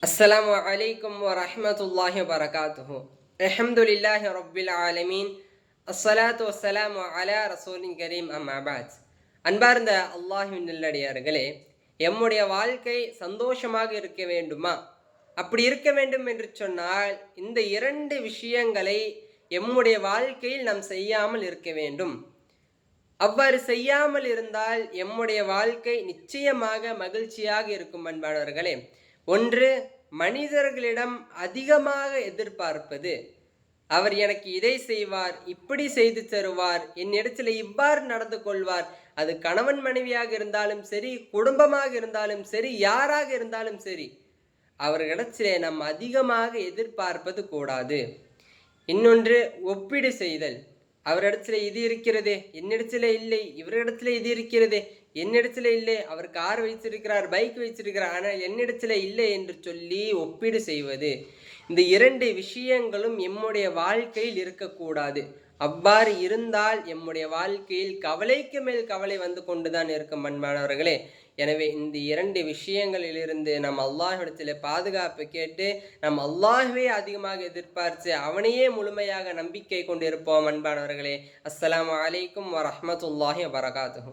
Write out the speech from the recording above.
அஸ்ஸலாமு அலைக்கும் வரஹ்மத்துல்லாஹி வபரகாத்துஹு. அல்ஹம்துலில்லாஹி ரப்பில் ஆலமீன். அஸ்ஸலாத்து வஸ்ஸலாமு அலா ரசூலின் கரீம் அம்மா பஅத். அன்பார்ந்த அல்லாஹ்வின் நல்லடியார்களே, எம்முடைய வாழ்க்கை சந்தோஷமாக இருக்க வேண்டுமா? அப்படி இருக்க வேண்டும் என்று சொன்னால் இந்த இரண்டு விஷயங்களை எம்முடைய வாழ்க்கையில் நாம் செய்யாமல் இருக்க வேண்டும். அவ்வாறு செய்யாமல் இருந்தால் எம்முடைய வாழ்க்கை நிச்சயமாக மகிழ்ச்சியாக இருக்கும். அன்பானவர்களே, ஒன்று, மனிதர்களிடம் அதிகமாக எதிர்பார்ப்பது. அவர் எனக்கு இதை செய்வார், இப்படி செய்து தருவார், என்னிடத்தில் இவ்வாறு நடந்து கொள்வார். அது கணவன் மனைவியாக இருந்தாலும் சரி, குடும்பமாக இருந்தாலும் சரி, யாராக இருந்தாலும் சரி, அவர்களிடத்திலே நாம் அதிகமாக எதிர்பார்ப்பது கூடாது. இன்னொன்று, ஒப்பீடு செய்தல். அவரிடத்துல இது இருக்கிறதே, என்னிடத்துல இல்லை. இவரிடத்துல இது இருக்கிறதே, என்னிடத்துல இல்லை. அவர் கார் வைத்திருக்கிறார், பைக் வைத்திருக்கிறார், ஆனால் என்னிடத்துல இல்லை என்று சொல்லி ஒப்பீடு செய்வது. இந்த இரண்டு விஷயங்களும் எம்முடைய வாழ்க்கையில் இருக்கக்கூடாது. அவ்வாறு இருந்தால் எம்முடைய வாழ்க்கையில் கவலைக்கு மேல் கவலை வந்து கொண்டுதான் இருக்கும். அன்பானவர்களே, எனவே இந்த இரண்டு விஷயங்களிலிருந்து நம் அல்லாஹ்விடத்தில் பாதுகாப்பு கேட்டு நம் அல்லாஹ்வே அதிகமாக எதிர்பார்த்து அவனையே முழுமையாக நம்பிக்கை கொண்டிருப்போம். அன்பானவர்களே, அஸ்ஸலாமு அலைக்கும் வரஹ்மத்துல்லாஹி வபரகாத்துஹு.